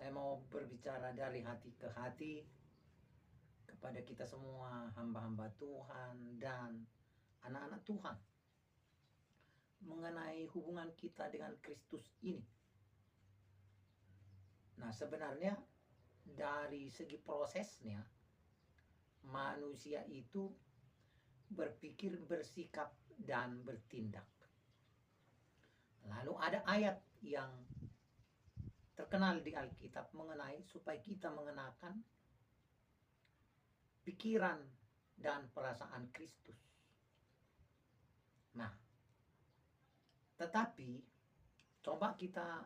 Saya mau berbicara dari hati ke hati kepada kita semua hamba-hamba Tuhan dan anak-anak Tuhan mengenai hubungan kita dengan Kristus ini. Nah, sebenarnya dari segi prosesnya manusia itu berpikir, bersikap dan bertindak. Lalu ada ayat yang terkenal di Alkitab mengenai supaya kita mengenakan pikiran dan perasaan Kristus. Nah, tetapi coba kita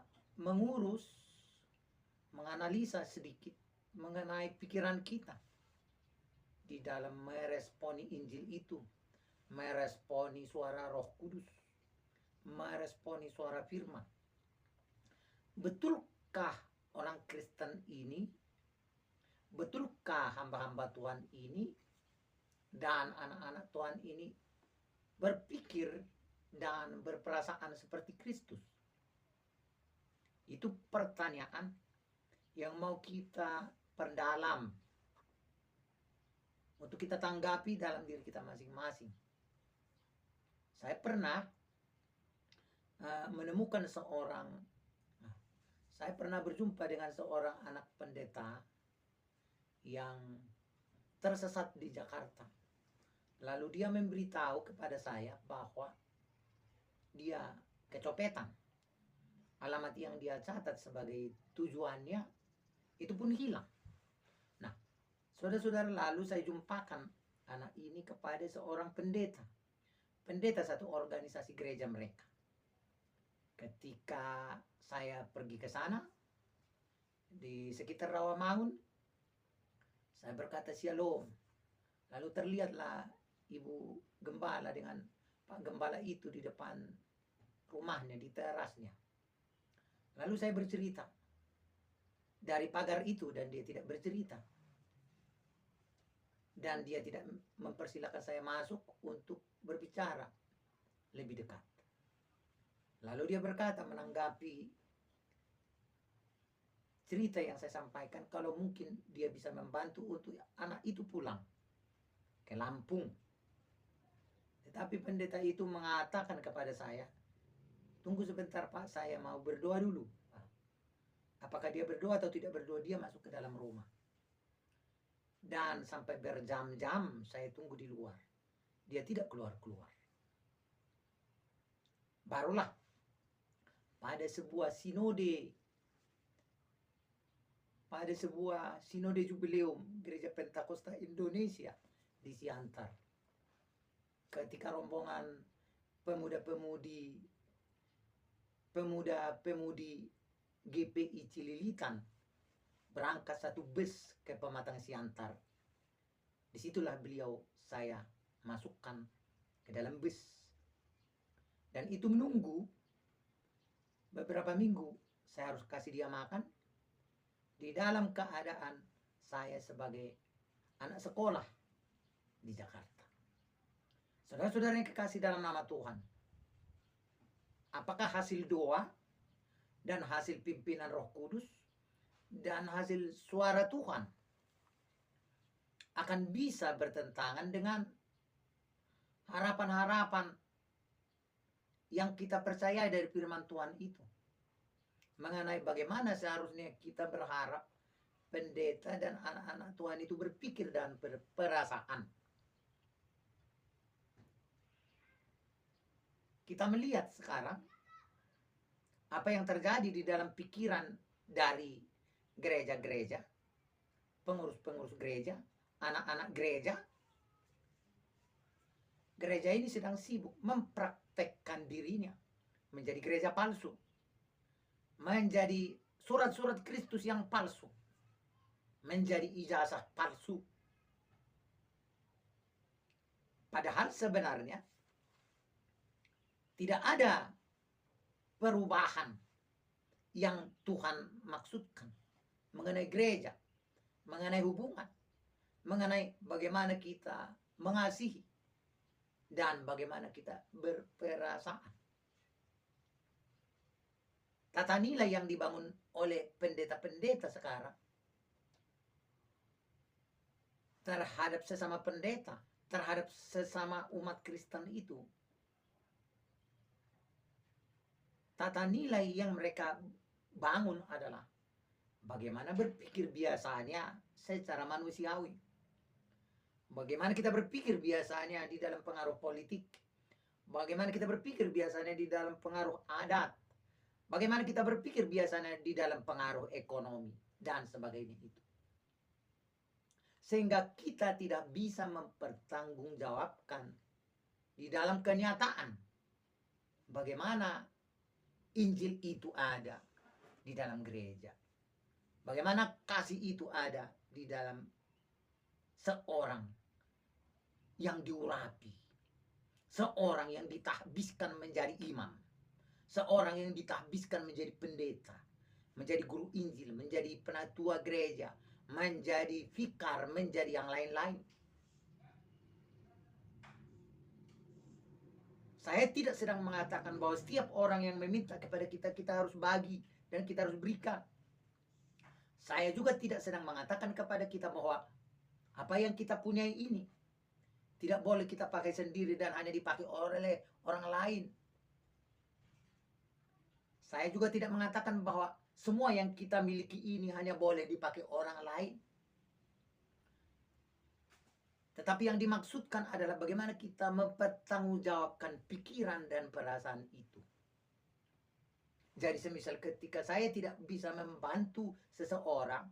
menganalisa sedikit mengenai pikiran kita di dalam meresponi Injil itu, meresponi suara Roh Kudus, meresponi suara firman. Betulkah orang Kristen ini, betulkah hamba-hamba Tuhan ini dan anak-anak Tuhan ini berpikir dan berperasaan seperti Kristus? Itu pertanyaan yang mau kita perdalam untuk kita tanggapi dalam diri kita masing-masing. Saya pernah saya pernah berjumpa dengan seorang anak pendeta yang tersesat di Jakarta. Lalu dia memberitahu kepada saya bahwa dia kecopetan. Alamat yang dia catat sebagai tujuannya itu pun hilang. Nah, saudara-saudara, lalu saya jumpakan anak ini kepada seorang pendeta satu organisasi gereja mereka. Ketika saya pergi ke sana di sekitar Rawamangun, saya berkata shalom. Lalu terlihatlah ibu gembala dengan Pak Gembala itu di depan rumahnya, di terasnya. Lalu saya bercerita dari pagar itu dan dia tidak bercerita. Dan dia tidak mempersilahkan saya masuk untuk berbicara lebih dekat. Lalu dia berkata menanggapi cerita yang saya sampaikan, kalau mungkin dia bisa membantu untuk anak itu pulang ke Lampung. Tetapi pendeta itu mengatakan kepada saya, tunggu sebentar Pak, saya mau berdoa dulu. Apakah dia berdoa atau tidak berdoa, dia masuk ke dalam rumah. Dan sampai berjam-jam saya tunggu di luar. Dia tidak keluar-keluar. Barulah pada sebuah sinode jubileum Gereja Pentakosta Indonesia di Siantar, ketika rombongan pemuda-pemudi GPI Cililitan berangkat satu bus ke Pematang Siantar. Disitulah saya masukkan ke dalam bus. Dan itu menunggu beberapa minggu. Saya harus kasih dia makan. Di dalam keadaan saya sebagai anak sekolah di Jakarta. Saudara-saudara yang kekasih dalam nama Tuhan, apakah hasil doa dan hasil pimpinan Roh Kudus dan hasil suara Tuhan akan bisa bertentangan dengan harapan-harapan yang kita percaya dari firman Tuhan itu, mengenai bagaimana seharusnya kita berharap pendeta dan anak-anak Tuhan itu berpikir dan berperasaan. Kita melihat sekarang apa yang terjadi di dalam pikiran dari gereja-gereja, pengurus-pengurus gereja, anak-anak gereja. Gereja ini sedang sibuk mempraktekkan dirinya menjadi gereja palsu, menjadi surat-surat Kristus yang palsu, menjadi ijazah palsu. Padahal sebenarnya tidak ada perubahan yang Tuhan maksudkan mengenai gereja, mengenai hubungan, mengenai bagaimana kita mengasihi dan bagaimana kita berperasaan. Tata nilai yang dibangun oleh pendeta-pendeta terhadap sesama pendeta, terhadap sesama umat Kristen itu. Tata nilai yang mereka bangun adalah bagaimana berpikir biasanya secara manusiawi. Bagaimana kita berpikir biasanya di dalam pengaruh politik. Bagaimana kita berpikir biasanya di dalam pengaruh adat. Bagaimana kita berpikir biasanya di dalam pengaruh ekonomi dan sebagainya itu. Sehingga kita tidak bisa mempertanggungjawabkan di dalam kenyataan bagaimana Injil itu ada di dalam gereja. Bagaimana kasih itu ada di dalam seorang yang diurapi. Seorang yang ditahbiskan menjadi imam. Seorang yang ditahbiskan menjadi pendeta. Menjadi guru Injil, menjadi penatua gereja, menjadi fikar, menjadi yang lain-lain. Saya tidak sedang mengatakan bahwa setiap orang yang meminta kepada kita, kita harus bagi dan kita harus berikan. Saya juga tidak sedang mengatakan kepada kita bahwa apa yang kita punya ini tidak boleh kita pakai sendiri dan hanya dipakai oleh orang lain. Saya juga tidak mengatakan bahwa semua yang kita miliki ini hanya boleh dipakai orang lain. Tetapi yang dimaksudkan adalah bagaimana kita mempertanggungjawabkan pikiran dan perasaan itu. Jadi semisal ketika saya tidak bisa membantu seseorang,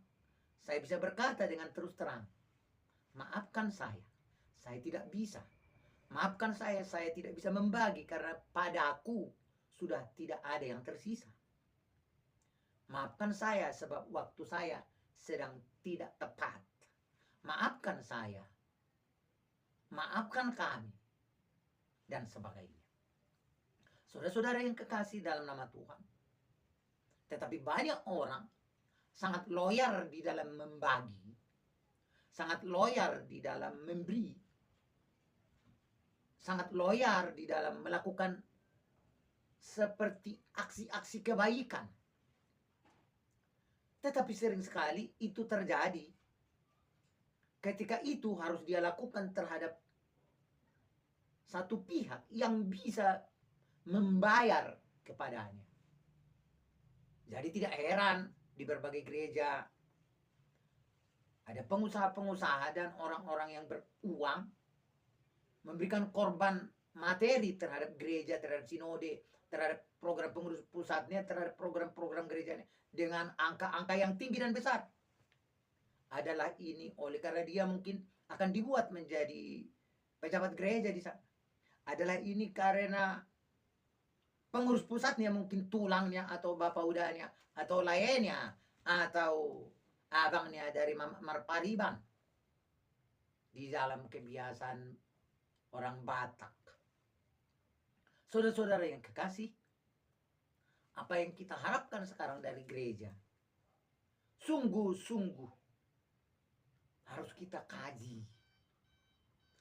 saya bisa berkata dengan terus terang, maafkan saya tidak bisa. Maafkan saya tidak bisa membagi karena padaku sudah tidak ada yang tersisa. Maafkan saya sebab waktu saya sedang tidak tepat. Maafkan saya. Maafkan kami. Dan sebagainya. Saudara-saudara yang kekasih dalam nama Tuhan. Tetapi banyak orang sangat loyal di dalam membagi. Sangat loyal di dalam memberi. Sangat loyal di dalam melakukan seperti aksi-aksi kebaikan. Tetapi sering sekali itu terjadi ketika itu harus dia lakukan terhadap satu pihak yang bisa membayar kepadanya. Jadi tidak heran di berbagai gereja ada pengusaha-pengusaha dan orang-orang yang beruang memberikan korban materi terhadap gereja, terhadap sinode, terhadap program pengurus pusatnya, terhadap program-program gerejanya dengan angka-angka yang tinggi dan besar. Adalah ini oleh karena dia mungkin akan dibuat menjadi pejabat gereja di sana. Adalah ini karena pengurus pusatnya mungkin tulangnya atau bapak udahnya atau lainnya atau abangnya dari Marpariban di dalam kebiasaan orang Batak. Saudara-saudara yang kekasih, apa yang kita harapkan sekarang dari gereja? Sungguh-sungguh harus kita kaji.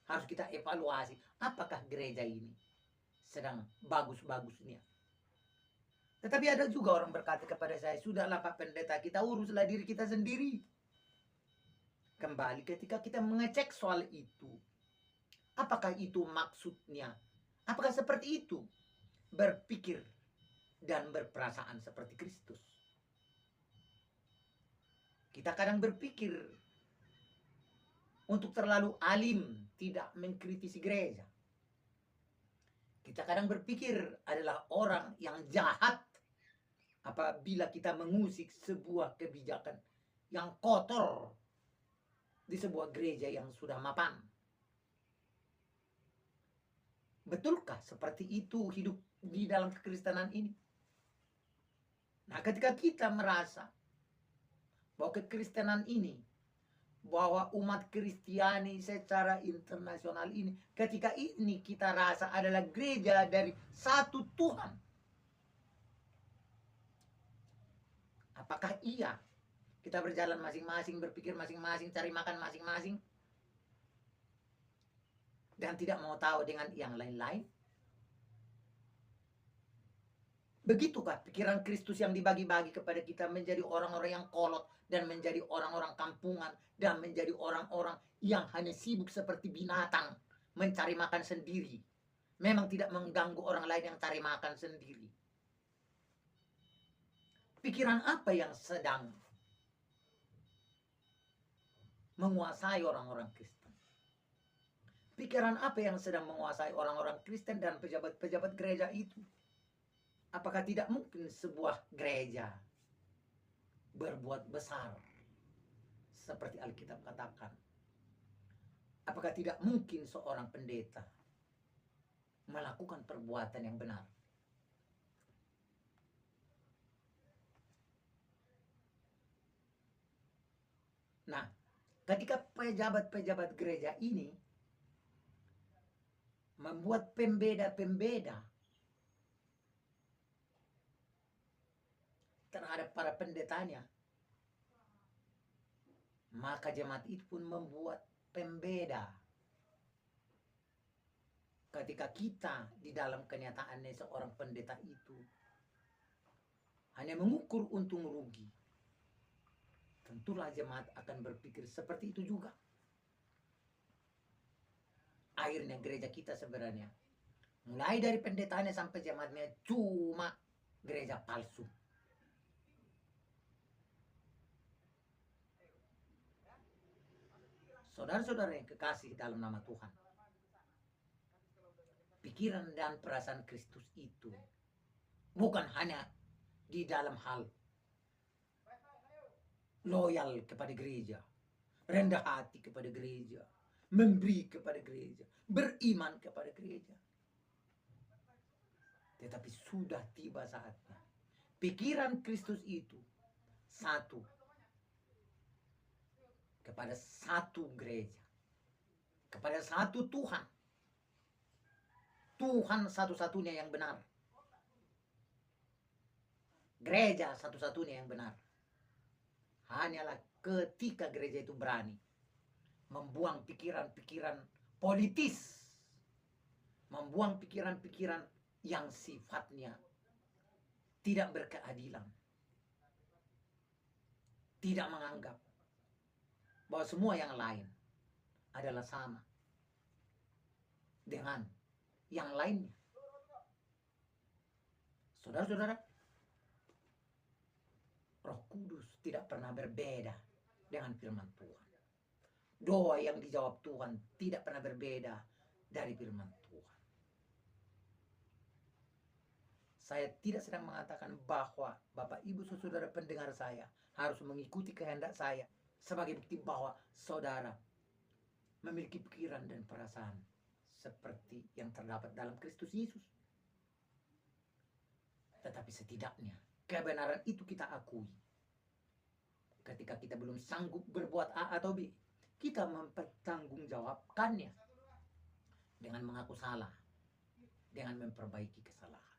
Harus kita evaluasi. Apakah gereja ini sedang bagus-bagusnya? Tetapi ada juga orang berkata kepada saya, sudahlah Pak Pendeta, kita uruslah diri kita sendiri. Kembali ketika kita mengecek soal itu. Apakah itu maksudnya? Apakah seperti itu? Berpikir dan berperasaan seperti Kristus. Kita kadang berpikir untuk terlalu alim, tidak mengkritisi gereja. Kita kadang berpikir adalah orang yang jahat apabila kita mengusik sebuah kebijakan yang kotor di sebuah gereja yang sudah mapan. Betulkah seperti itu hidup di dalam kekristenan ini? Nah, ketika kita merasa bahwa kekristenan ini, bahwa umat Kristiani secara internasional ini, ketika ini kita rasa adalah gereja dari satu Tuhan, apakah iya kita berjalan masing-masing, berpikir masing-masing, cari makan masing-masing, dan tidak mau tahu dengan yang lain-lain? Begitukah pikiran Kristus yang dibagi-bagi kepada kita menjadi orang-orang yang kolot dan menjadi orang-orang kampungan dan menjadi orang-orang yang hanya sibuk seperti binatang mencari makan sendiri. Memang tidak mengganggu orang lain yang cari makan sendiri. Pikiran apa yang sedang menguasai orang-orang Kristen? Pikiran apa yang sedang menguasai orang-orang Kristen dan pejabat-pejabat gereja itu? Apakah tidak mungkin sebuah gereja berbuat besar seperti Alkitab katakan? Apakah tidak mungkin seorang pendeta melakukan perbuatan yang benar? Nah, ketika pejabat-pejabat gereja ini membuat pembeda-pembeda terhadap para pendetanya, maka jemaat itu pun membuat pembeda. Ketika kita di dalam kenyataannya seorang pendeta itu hanya mengukur untung rugi, tentulah jemaat akan berpikir seperti itu juga. Akhirnya gereja kita sebenarnya, mulai dari pendetanya sampai jemaatnya, cuma gereja palsu. Saudara-saudara yang kekasih dalam nama Tuhan, pikiran dan perasaan Kristus itu bukan hanya di dalam hal loyal kepada gereja, rendah hati kepada gereja, memberi kepada gereja, beriman kepada gereja. Tetapi sudah tiba saatnya pikiran Kristus itu satu kepada satu gereja, kepada satu Tuhan. Tuhan satu-satunya yang benar. Gereja satu-satunya yang benar. Hanyalah ketika gereja itu berani membuang pikiran-pikiran politis, membuang pikiran-pikiran yang sifatnya tidak berkeadilan, tidak menganggap bahwa semua yang lain adalah sama dengan yang lainnya. Saudara-saudara, Roh Kudus tidak pernah berbeda dengan firman Tuhan. Doa yang dijawab Tuhan tidak pernah berbeda dari firman Tuhan. Saya tidak sedang mengatakan bahwa Bapak Ibu saudara pendengar saya harus mengikuti kehendak saya sebagai bukti bahwa saudara memiliki pikiran dan perasaan seperti yang terdapat dalam Kristus Yesus. Tetapi setidaknya kebenaran itu kita akui. Ketika kita belum sanggup berbuat A atau B, kita mempertanggungjawabkannya dengan mengaku salah, dengan memperbaiki kesalahan.